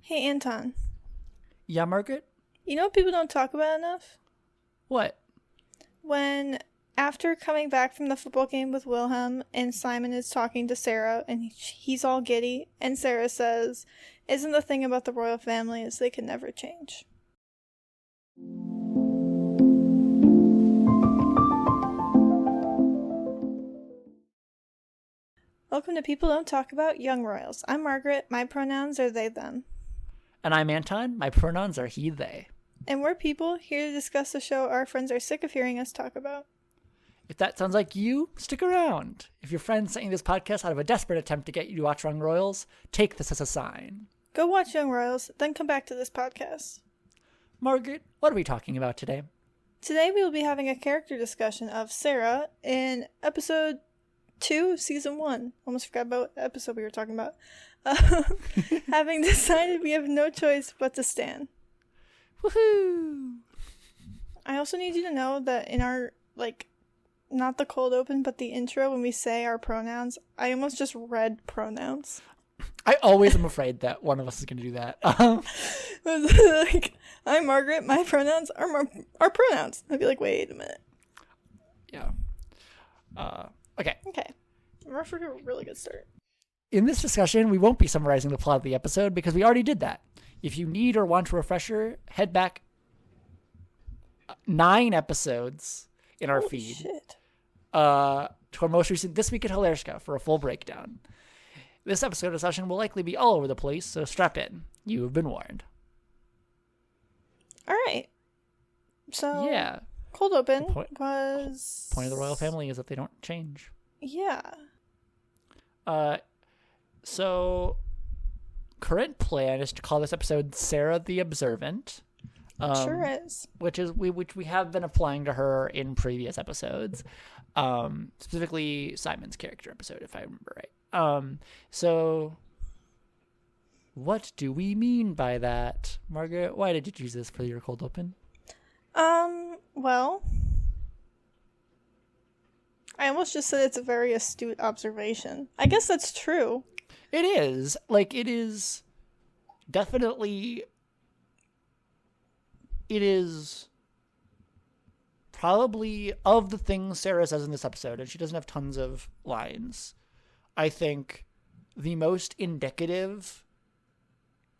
Hey, Anton. Yeah, Margaret? You know what people don't talk about enough? What? When, after coming back from the football game with Wilhelm, and Simon is talking to Sara, and he's all giddy, and Sara says, "Isn't the thing about the royal family is they can never change." Welcome to People Don't Talk About Young Royals. I'm Margaret. My pronouns are they, them. And I'm Anton. My pronouns are he, they. And we're people here to discuss the show our friends are sick of hearing us talk about. If that sounds like you, stick around. If your friend sent you this podcast out of a desperate attempt to get you to watch Young Royals, take this as a sign. Go watch Young Royals, then come back to this podcast. Margaret, what are we talking about today? Today we will be having a character discussion of Sara in episode 2 of season 1. Almost forgot about what episode we were talking about. Having decided we have no choice but to stand. Woohoo! I also need you to know that in our, not the cold open, but the intro, when we say our pronouns, I almost just read pronouns. I always am afraid that one of us is going to do that. I'm Margaret, my pronouns are pronouns. I'd be like, wait a minute. Yeah. Okay. We're off to a really good start. In this discussion, we won't be summarizing the plot of the episode because we already did that. If you need or want a refresher, head back 9 episodes in our feed. Shit. To our most recent This Week at Hilarska for a full breakdown. This episode of session will likely be all over the place, so strap in. You have been warned. All right. So, yeah. Cold open was... Point of the royal family is that they don't change. Yeah. So, current plan is to call this episode Sara the Observant. Sure is. Which we have been applying to her in previous episodes. Specifically Simon's character episode, if I remember right. So what do we mean by that? Margaret, why did you choose this for your cold open? Well, I almost just said it's a very astute observation. I guess that's true. It is. It is definitely... It is probably, of the things Sara says in this episode, and she doesn't have tons of lines, I think the most indicative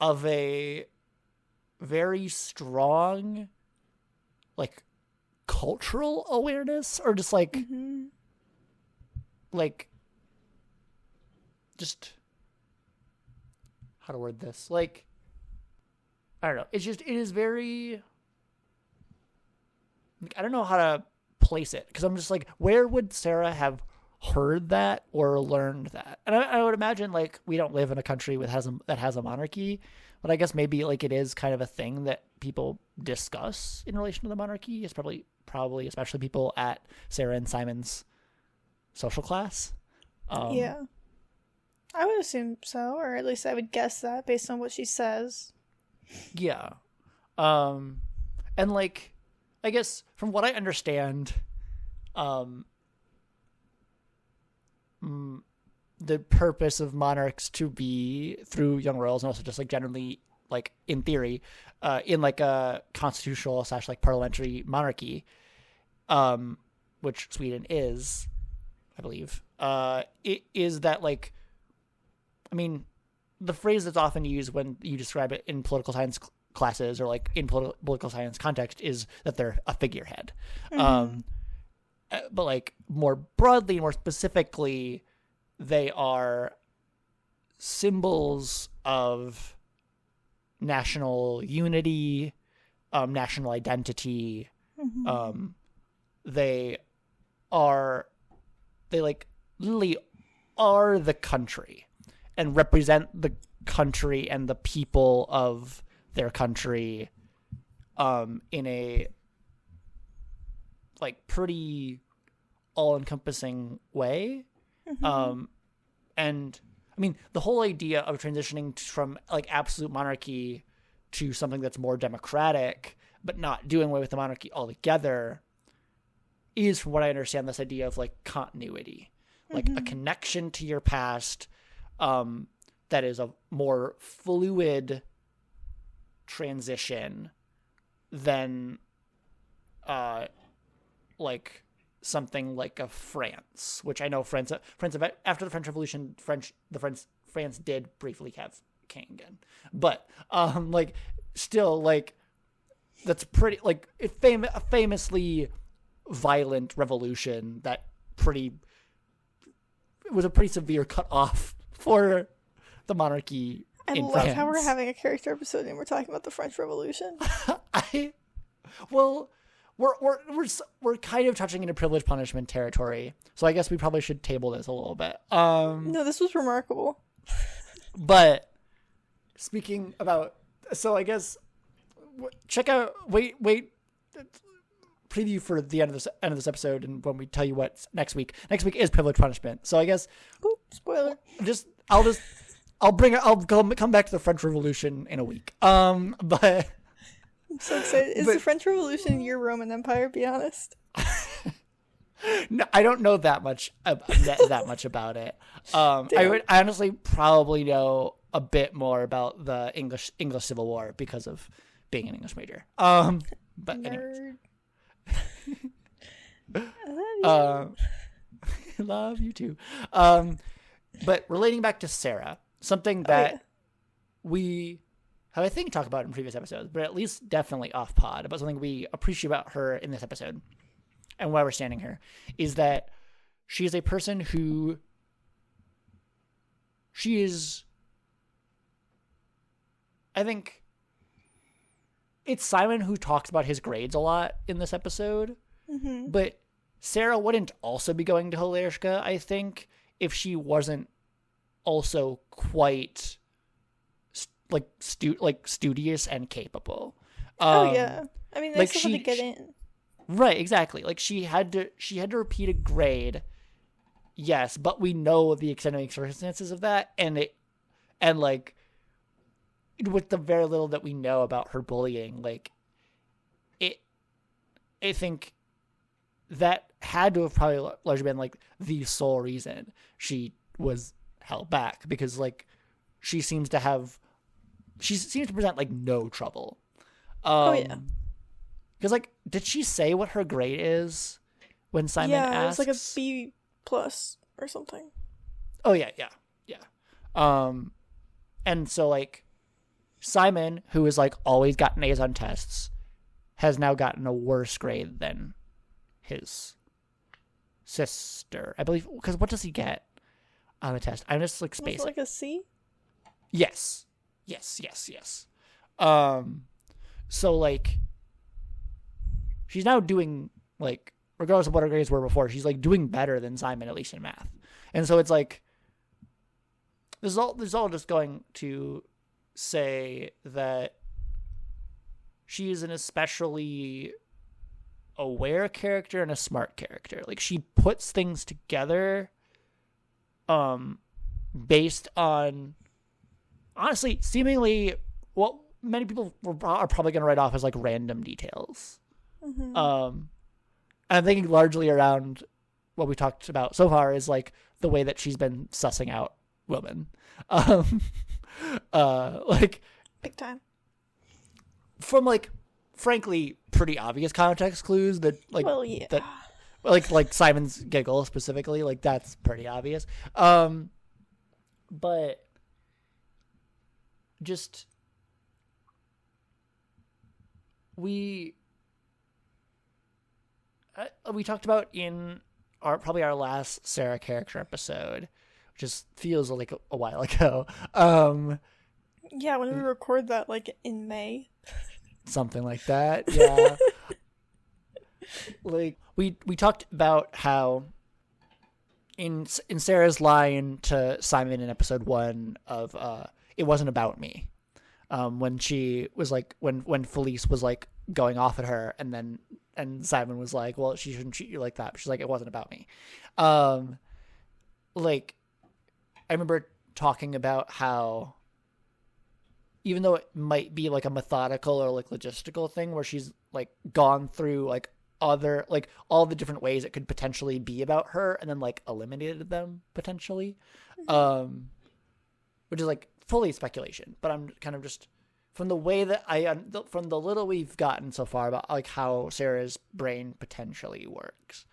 of a very strong, cultural awareness, or just just how to word this? I don't know. It is very... I don't know how to place it, because I'm just where would Sara have heard that or learned that? And I would imagine we don't live in a country that has a monarchy, but I guess maybe it is kind of a thing that people discuss in relation to the monarchy. It's probably especially people at Sara and Simon's social class. Yeah, I would assume so, or at least I would guess that based on what she says. Yeah, and I guess from what I understand, the purpose of monarchs to be through young royals, and also just generally in theory, in a constitutional / parliamentary monarchy, which Sweden is, I believe, it is that the phrase that's often used when you describe it in political science classes or in political science context is that they're a figurehead. Mm-hmm. But more broadly, more specifically, they are symbols of national unity, national identity. Mm-hmm. They literally are the country and represent the country and the people of their country in a pretty all-encompassing way. Mm-hmm. And the whole idea of transitioning from absolute monarchy to something that's more democratic but not doing away with the monarchy altogether is, from what I understand, this idea of continuity, a connection to your past that is a more fluid transition than like something like a France, which I know France after the French Revolution, France did briefly have king again, but like still like that's pretty like a famously violent revolution that was a pretty severe cut off for the monarchy. I love France. how we're having a character episode and we're talking about the French Revolution. We're kind of touching into privilege punishment territory, so I guess we probably should table this a little bit. No, this was remarkable. But speaking about, so I guess check out wait preview for the end of this episode, and when we tell you what's next week. Next week is privilege punishment. So I guess spoiler. I'll come back to the French Revolution in a week. But I'm so excited. Is the French Revolution your Roman Empire? Be honest. No, I don't know that much about it. I would honestly probably know a bit more about the English Civil War because of being an English major. But Nerd. love you too. But relating back to Sara, something that we have, I think, talked about in previous episodes, but at least definitely off pod, about something we appreciate about her in this episode and why we're standing her, is that she is a person who I think it's Simon who talks about his grades a lot in this episode, but Sara wouldn't also be going to Hilarska, I think, if she wasn't also quite studious and capable. Yeah. I mean, they still had to get in. Right, exactly. Like she had to repeat a grade. Yes, but we know the extenuating circumstances of that, and like with the very little that we know about her bullying, like I think that had to have probably largely been like the sole reason she was held back, because like she seems to present like no trouble. Because like, did she say what her grade is when Simon asks? Yeah, it was like a B+ or something. Oh yeah. And so like Simon, who has like always gotten A's on tests, has now gotten a worse grade than his sister, I believe. Because what does he get on the test? I'm just like spacing. Was it like a C? Yes. So like, she's now doing, like, regardless of what her grades were before, she's like doing better than Simon, at least in math. And so it's like, this is all just going to say that she is an especially aware character and a smart character. Like, she puts things together based on, honestly, seemingly what many people are probably going to write off as like random details. And I'm thinking largely around what we talked about so far is like the way that she's been sussing out women. Like big time. From like frankly pretty obvious context clues that like that like Simon's giggle specifically, like that's pretty obvious. But just we talked about in our last Sara character episode, which just feels like a while ago. Yeah, when we record that, like in May, something like that. Yeah. Like we talked about how in Sarah's line to Simon in episode 1 of it wasn't about me, when she was like when Felice was like going off at her, and Simon was like, well, she shouldn't treat you like that. But she's like, it wasn't about me. Like I remember talking about how even though it might be like a methodical or like logistical thing where she's like gone through like other like all the different ways it could potentially be about her and then like eliminated them potentially, which is like fully speculation, but I'm kind of just from the way that from the little we've gotten so far about like how Sarah's brain potentially works,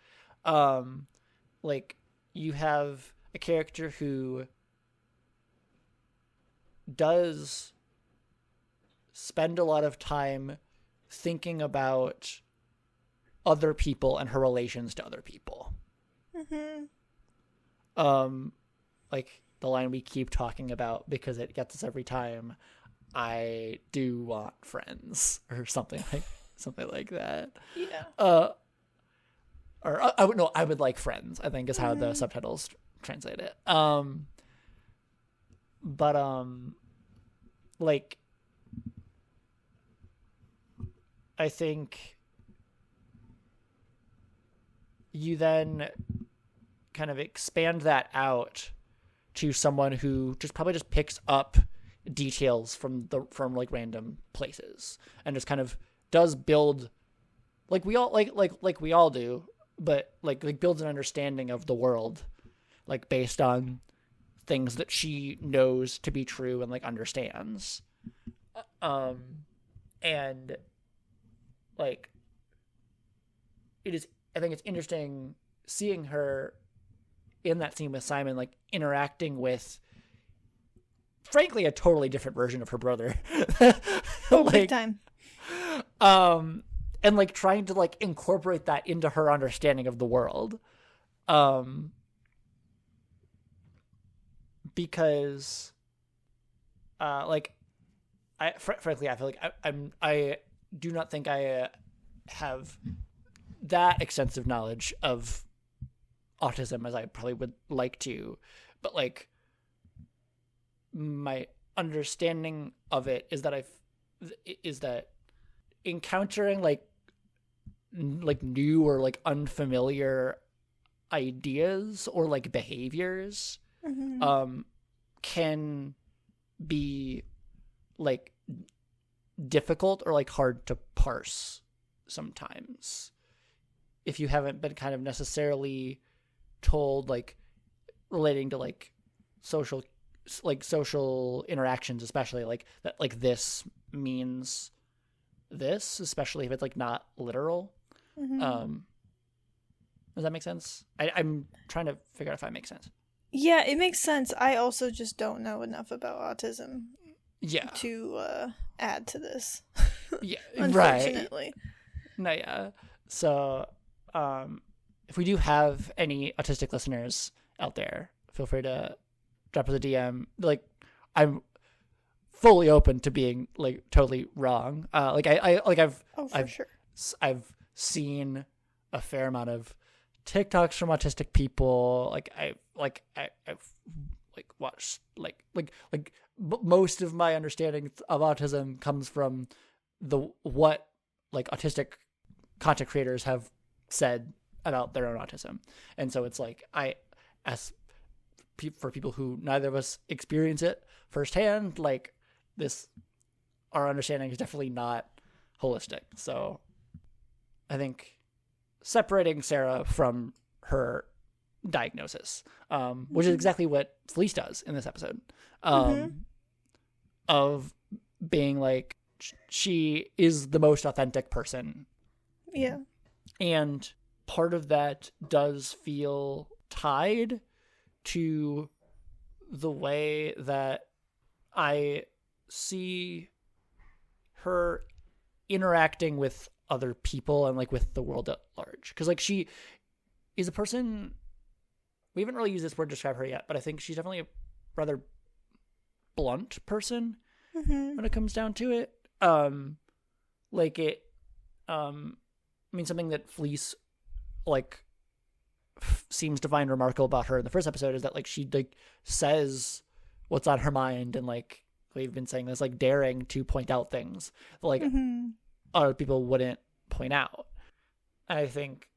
like you have a character who does spend a lot of time thinking about other people and her relations to other people. Like the line we keep talking about because it gets us every time. I do want friends, or something like that. Yeah. Or I would like friends, I think is how the subtitles translate it. But like I think you then kind of expand that out to someone who probably just picks up details from like random places and just kind of does build like we all like we all do, but like builds an understanding of the world like based on things that she knows to be true and like understands. And like I think it's interesting seeing her in that scene with Simon, like interacting with, frankly, a totally different version of her brother. Big time. And like trying to like incorporate that into her understanding of the world. Because, like, frankly, I feel like I do not think I have that extensive knowledge of autism as I probably would like to, but like my understanding of it is that encountering like new or like unfamiliar ideas or like behaviors can be like difficult or like hard to parse sometimes if you haven't been kind of necessarily told, like relating to like social interactions, especially like that, like this means this, especially if it's like not literal. Does that make sense? I'm trying to figure out if I make sense. Yeah, it makes sense. I also just don't know enough about autism. Yeah. To add to this. Yeah. Unfortunately. Right. No. Yeah. So, if we do have any autistic listeners out there, feel free to drop us a DM. Like, I'm fully open to being like totally wrong. I've I've seen a fair amount of TikToks from autistic people. I've watched most of my understanding of autism comes from what like autistic content creators have said about their own autism. And so it's like for people who neither of us experience it firsthand, like our understanding is definitely not holistic. So I think separating Sarah from her diagnosis, which is exactly what Felice does in this episode, of being like, she is the most authentic person. Yeah. And part of that does feel tied to the way that I see her interacting with other people and like with the world at large. Because like she is a person, we haven't really used this word to describe her yet, but I think she's definitely a rather blunt person when it comes down to it. Something that Felice like seems to find remarkable about her in the first episode is that like she like says what's on her mind, and like we've been saying this, like daring to point out things that, like other people wouldn't point out. And I think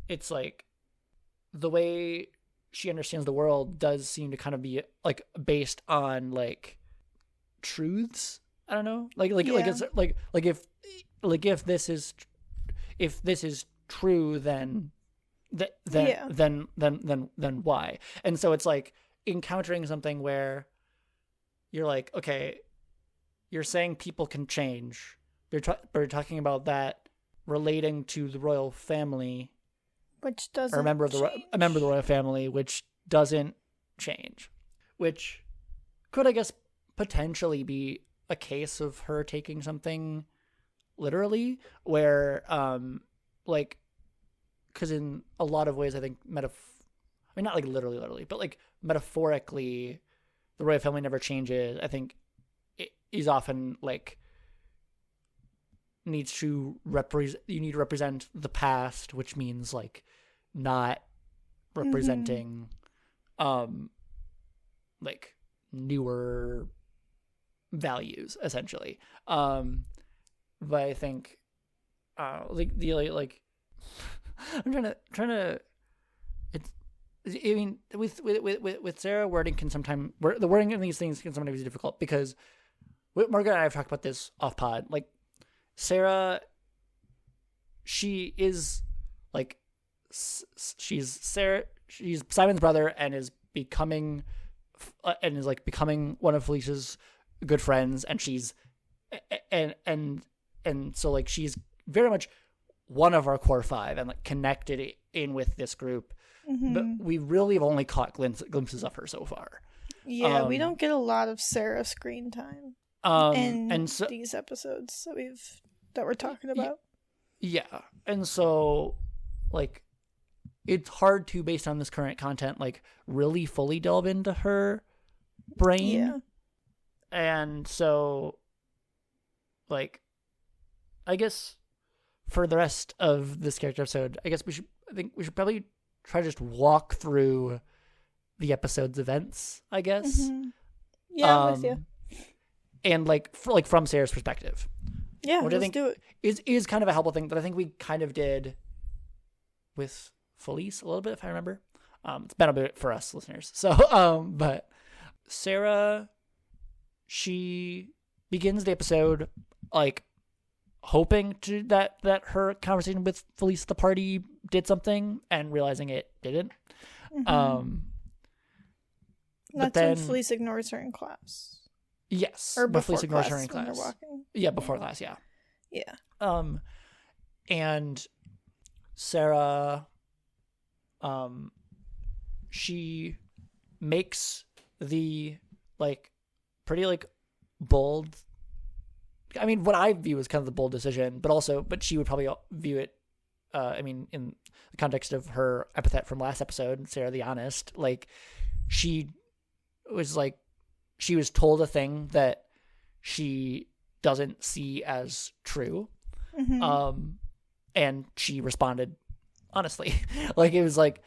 it's like the way she understands the world does seem to kind of be like based on like truths. I don't know, like it's if this is true, then why? And so it's like encountering something where you're like, okay, you're saying people can change. You're talking about that relating to the royal family, which doesn't or a member of the royal family, which doesn't change, which could, I guess, potentially be a case of her taking something literally, where like, because in a lot of ways I think I mean, not like literally, but like metaphorically, the royal family never changes. I think it is often like you need to represent the past, which means like not representing like newer values, essentially. But I think like I'm trying to it's, I mean, with Sara, the wording of these things can sometimes be difficult, because Margaret and I have talked about this off pod. Like, Sara, she's Simon's brother and is becoming one of Felicia's good friends, and so like she's very much one of our core five and like connected in with this group. But we really have only caught glimpses of her so far. Yeah, we don't get a lot of Sara screen time in these episodes that we're talking about. Yeah, and so like it's hard to, based on this current content, like really fully delve into her brain. Yeah, and so like I guess for the rest of this character episode, I think we should probably try to just walk through the episode's events, I guess. Yeah, I'm with you. And like from Sarah's perspective. Yeah, which let's I think do it. Is kind of a helpful thing that I think we kind of did with Felice a little bit, if I remember. It's been a bit for us listeners. So, but Sara, she begins the episode like hoping that her conversation with Felice at the party did something, and realizing it didn't. That's when Felice ignores her in class. Yes, or before Felice ignores her in when class. they're walking. Yeah, before class. Yeah. Yeah. And Sara, she makes the like pretty like bold, I mean, what I view as kind of the bold decision, but she would probably view it, I mean, in the context of her epithet from last episode, Sara the Honest, like she was told a thing that she doesn't see as true. And she responded honestly. Like, it was like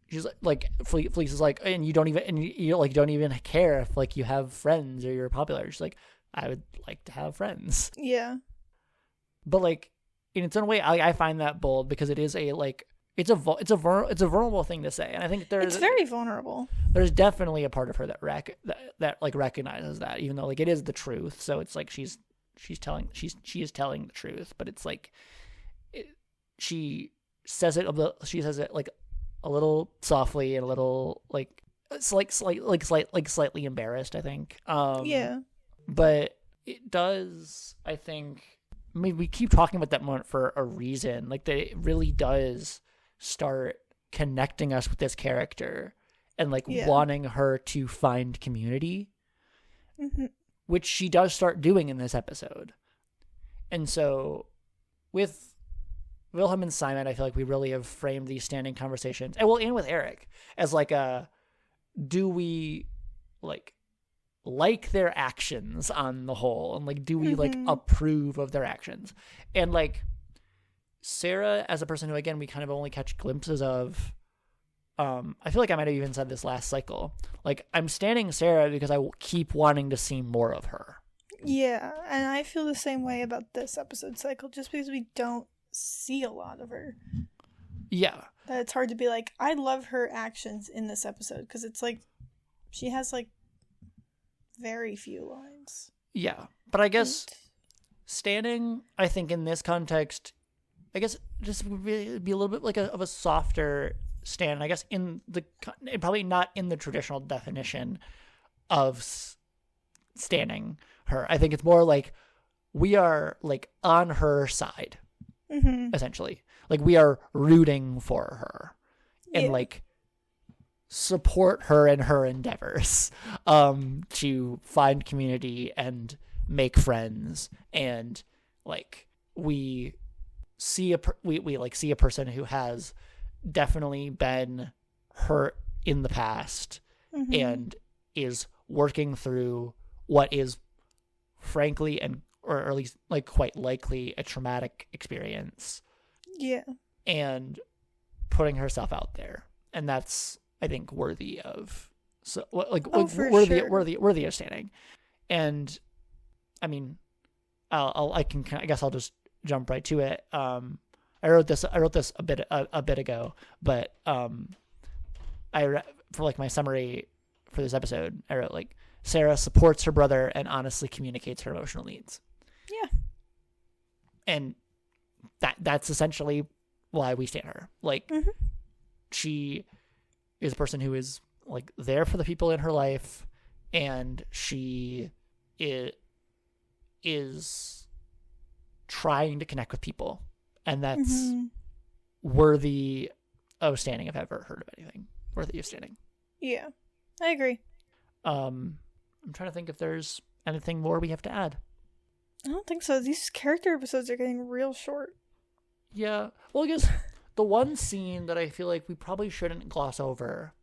she's like Felice is like, and you don't even care if like you have friends or you're popular. She's like, I would like to have friends. Yeah. But like in its own way, I find that bold, because it is it's a vulnerable thing to say, and I think it's very vulnerable. There's definitely a part of her that like recognizes that, even though like it is the truth. So it's like she is telling the truth, but it's like she says it like a little softly and a little like slightly embarrassed, I think. Yeah. But it does, I think, I mean, we keep talking about that moment for a reason. Like, that it really does start connecting us with this character and like wanting her to find community, which she does start doing in this episode. And so with Wilhelm and Simon, I feel like we really have framed these standing conversations, and with Eric, as like do we like their actions on the whole, and like do we like approve of their actions? And like Sara, as a person who, again, we kind of only catch glimpses of, I feel like I might have even said this last cycle, like I'm standing Sara because I keep wanting to see more of her. Yeah, and I feel the same way about this episode cycle, just because we don't see a lot of her. Yeah, that it's hard to be like, I love her actions in this episode, because it's like she has like very few lines. Yeah, but I guess standing, I think in this context, I guess just would be a little bit like of a softer stand. I guess probably not in the traditional definition of standing her. I think it's more like we are like on her side, essentially. Like we are rooting for her and like support her in her endeavors to find community and make friends. And like we see we like see a person who has definitely been hurt in the past and is working through what is frankly or at least like quite likely a traumatic experience. Yeah. And putting herself out there. And that's, I think, worthy of worthy of standing. And I mean, I guess I'll just jump right to it. I wrote this a bit ago, but for like my summary for this episode, I wrote like Sara supports her brother and honestly communicates her emotional needs. Yeah. And that's essentially why we stand her. Like she is a person who is like there for the people in her life, and she is trying to connect with people, and that's worthy of standing. If I've ever heard of anything worthy of standing. Yeah, I agree. I'm trying to think if there's anything more we have to add. I don't think so. These character episodes are getting real short. Yeah. Well, I guess the one scene that I feel like we probably shouldn't gloss over,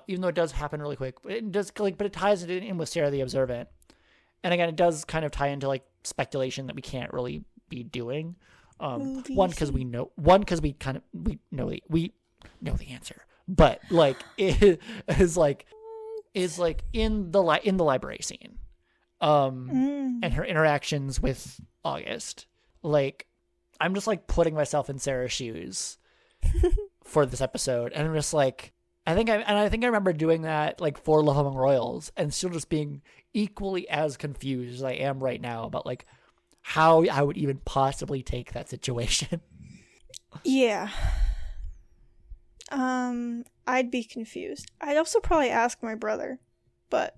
even though it does happen really quick, but it ties it in with Sara the Observant. And again, it does kind of tie into like speculation that we can't really be doing. One, because we know the answer, but like it is like in the library scene, and her interactions with August. Like, I'm just like putting myself in Sarah's shoes for this episode, and I'm just like, I think I remember doing that like for Love Among Royals, and still just being equally as confused as I am right now about like how I would even possibly take that situation. Yeah. I'd be confused. I'd also probably ask my brother, but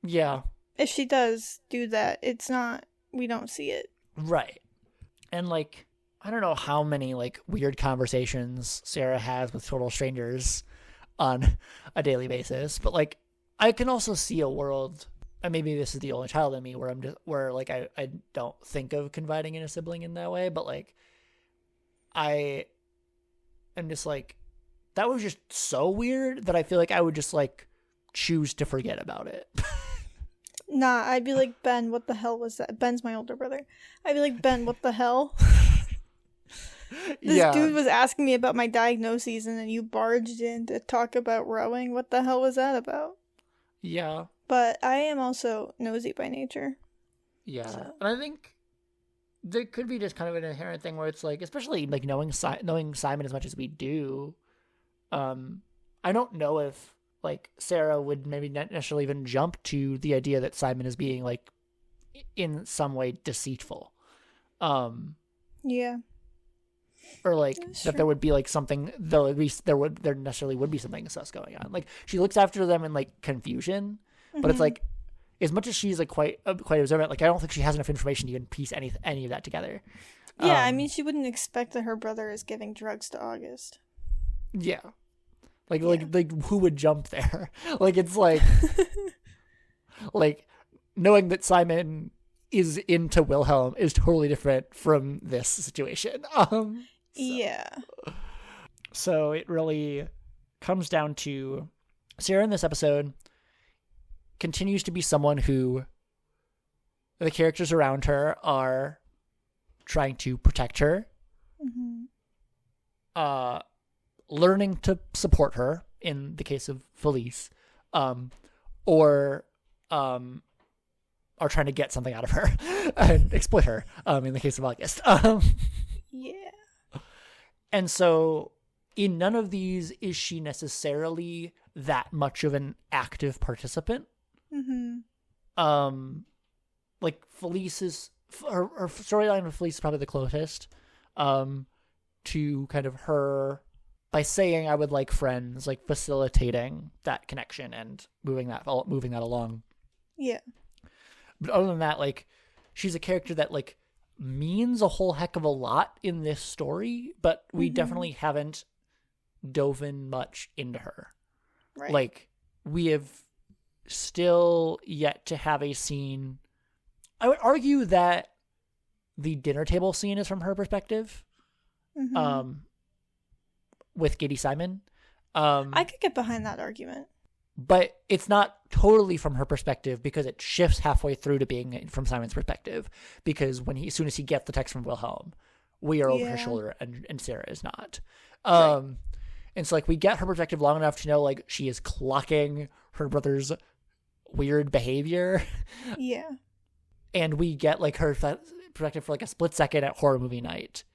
yeah, if she does do that, we don't see it. Right. And like, I don't know how many like weird conversations Sara has with total strangers on a daily basis, but like I can also see a world, and maybe this is the only child in me where I don't think of confiding in a sibling in that way, but like I am just like, that was just so weird that I feel like I would just like choose to forget about it. Nah, I'd be like, Ben, what the hell was that? Ben's my older brother. I'd be like, Ben, what the hell? This dude was asking me about my diagnoses, and then you barged in to talk about rowing. What the hell was that about? Yeah. But I am also nosy by nature. Yeah. So. And I think there could be just kind of an inherent thing where it's like, especially like knowing Simon as much as we do, I don't know if like Sara would maybe not necessarily even jump to the idea that Simon is being like in some way deceitful. Yeah. Or like that there would be like something, though at least there necessarily would be something sus going on. Like she looks after them in like confusion, but it's like, as much as she's like quite observant, like I don't think she has enough information to even piece any of that together. Yeah, I mean, she wouldn't expect that her brother is giving drugs to August. Yeah. Like who would jump there? Like it's like like knowing that Simon is into Wilhelm is totally different from this situation. Yeah. So it really comes down to Sara in this episode continues to be someone who the characters around her are trying to protect her, learning to support her in the case of Felice, or are trying to get something out of her and exploit her in the case of August. Yeah. And so in none of these is she necessarily that much of an active participant. Like Felice is her storyline with Felice is probably the closest to kind of her by saying I would like friends, like facilitating that connection and moving that along. Yeah. But other than that, like, she's a character that, like, means a whole heck of a lot in this story, but we definitely haven't dove in much into her. Right. Like, we have still yet to have a scene. I would argue that the dinner table scene is from her perspective, with Giddy Simon. I could get behind that argument. But it's not totally from her perspective because it shifts halfway through to being from Simon's perspective. Because as soon as he gets the text from Wilhelm, we are over her shoulder and Sarah is not. And so, like, we get her perspective long enough to know, like, she is clocking her brother's weird behavior. Yeah. And we get, like, her perspective for, like, a split second at horror movie night,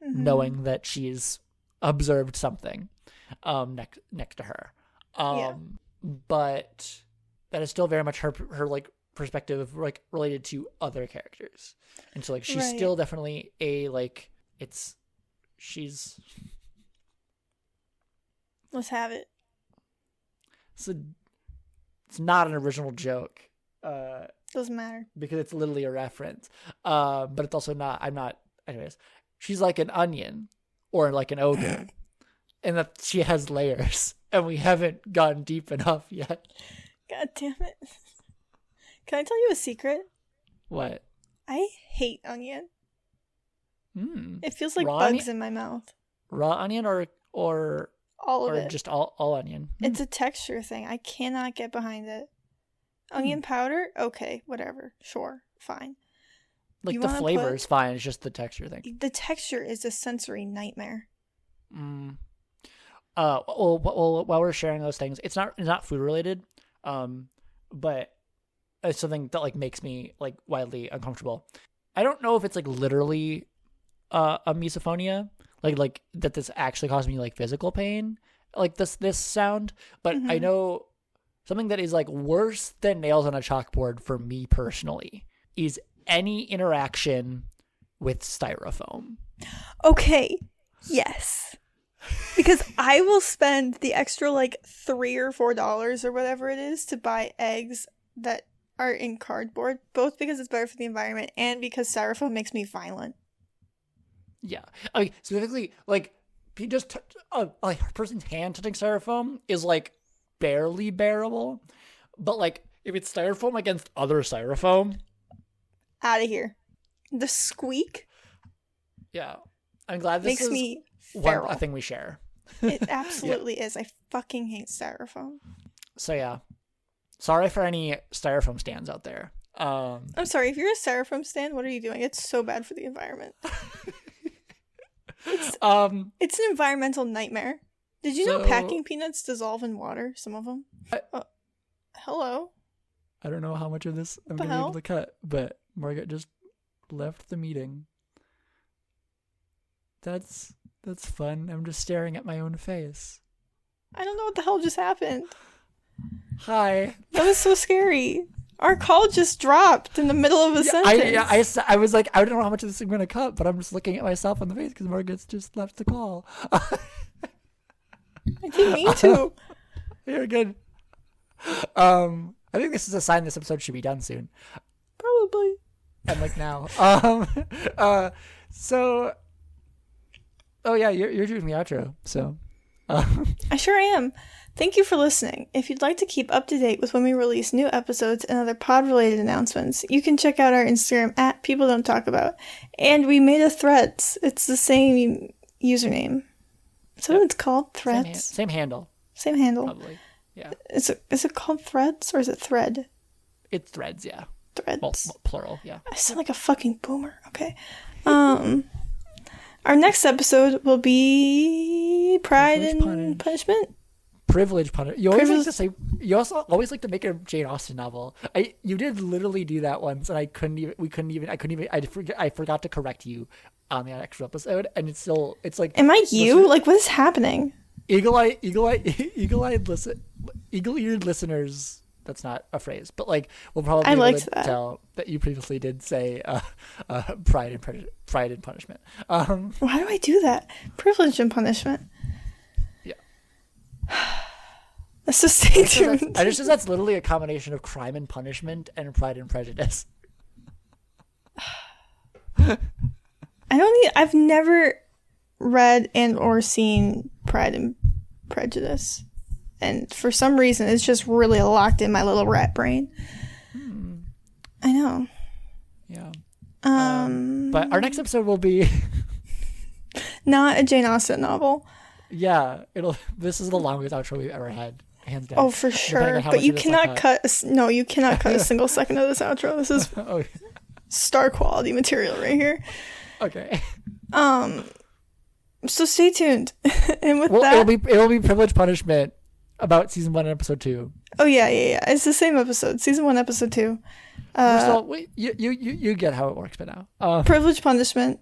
knowing that she's observed something next to her. But that is still very much her like perspective, like, related to other characters. And so, like, she's still definitely a, like, she's let's have it. So it's not an original joke. Doesn't matter. Because it's literally a reference. But it's also not, anyways, she's like an onion or like an ogre. And that she has layers. And we haven't gone deep enough yet. God damn it. Can I tell you a secret? What? I hate onion. It feels like raw bugs in my mouth. Raw onion or all of it. Or just all onion? It's a texture thing. I cannot get behind it. Onion powder? Okay, whatever. Sure, fine. Like, the flavor is fine. It's just the texture thing. The texture is a sensory nightmare. Well, while we're sharing those things, it's not food related, but it's something that, like, makes me, like, wildly uncomfortable. I don't know if it's, like, literally a misophonia, like that this actually caused me, like, physical pain, like this sound, but I know something that is, like, worse than nails on a chalkboard for me personally is any interaction with styrofoam. Okay, yes. Because I will spend the extra, like, $3 or $4 or whatever it is to buy eggs that are in cardboard, both because it's better for the environment and because styrofoam makes me violent. Yeah. Like, specifically, like, just like, a person's hand touching styrofoam is, like, barely bearable. But, like, if it's styrofoam against other styrofoam, out of here. The squeak. Yeah. I'm glad this makes me feral. a thing we share. It absolutely is. I fucking hate styrofoam. So, yeah. Sorry for any styrofoam stands out there. I'm sorry, if you're a styrofoam stand, what are you doing? It's so bad for the environment. It's an environmental nightmare. Did you know packing peanuts dissolve in water? Some of them. Hello. I don't know how much of this I'm going to be able to cut, but Margaret just left the meeting. That's fun. I'm just staring at my own face. I don't know what the hell just happened. Hi. That was so scary. Our call just dropped in the middle of a sentence. I was like, I don't know how much of this I'm going to cut, but I'm just looking at myself in the face because Margaret's just left the call. I didn't mean to. You're good. I think this is a sign this episode should be done soon. Probably. And, like, now. So, oh yeah, you're doing the outro. So, I sure am. Thank you for listening. If you'd like to keep up to date with when we release new episodes and other pod-related announcements, you can check out our Instagram at People Don't Talk About. And we made a Threads. It's the same username. So it's called Threads. Same handle. Same handle. Probably. Yeah. Is it called Threads or is it Thread? It's Threads, yeah. Threads. Well, plural, yeah. I sound like a fucking boomer. Okay. Our next episode will be Pride and Punishment. Privilege punishment. You always like to say. You also always like to make a Jane Austen novel. You did literally do that once, and I forgot to correct you on the actual episode, and it's like. Am I you? Like, what is happening? Eagle-eared listeners. That's not a phrase, but, like, we'll probably be able to tell that you previously did say pride and punishment. Why do I do that? Privilege and punishment. Yeah. So stay tuned. I just said that's literally a combination of Crime and Punishment and Pride and Prejudice. I've never read and or seen Pride and Prejudice. And for some reason, it's just really locked in my little rat brain. I know. Yeah. But our next episode will be not a Jane Austen novel. Yeah, this is the longest outro we've ever had, hands down. Oh, for sure. But you cannot you cannot cut a single second of this outro. This is star quality material right here. Okay. So stay tuned. And with that, it'll be Privilege Punishment about season 1 and episode 2. Oh yeah. It's the same episode. Season 1, episode 2. You get how it works by now. Privilege Punishment.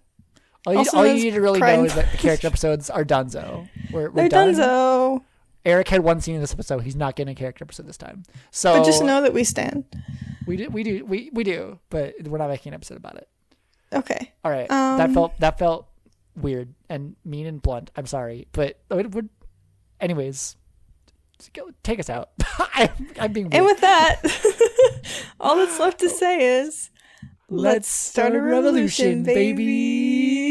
All you need to really know is that the character episodes are donezo. They're done. Donezo. Eric had one scene in this episode. He's not getting a character episode this time. So but just know that we stand. We do, but we're not making an episode about it. Okay. All right. That felt weird and mean and blunt. I'm sorry, but it would. Anyways, take us out. I'm being weird. And with that, all that's left to say is, let's start a revolution, baby.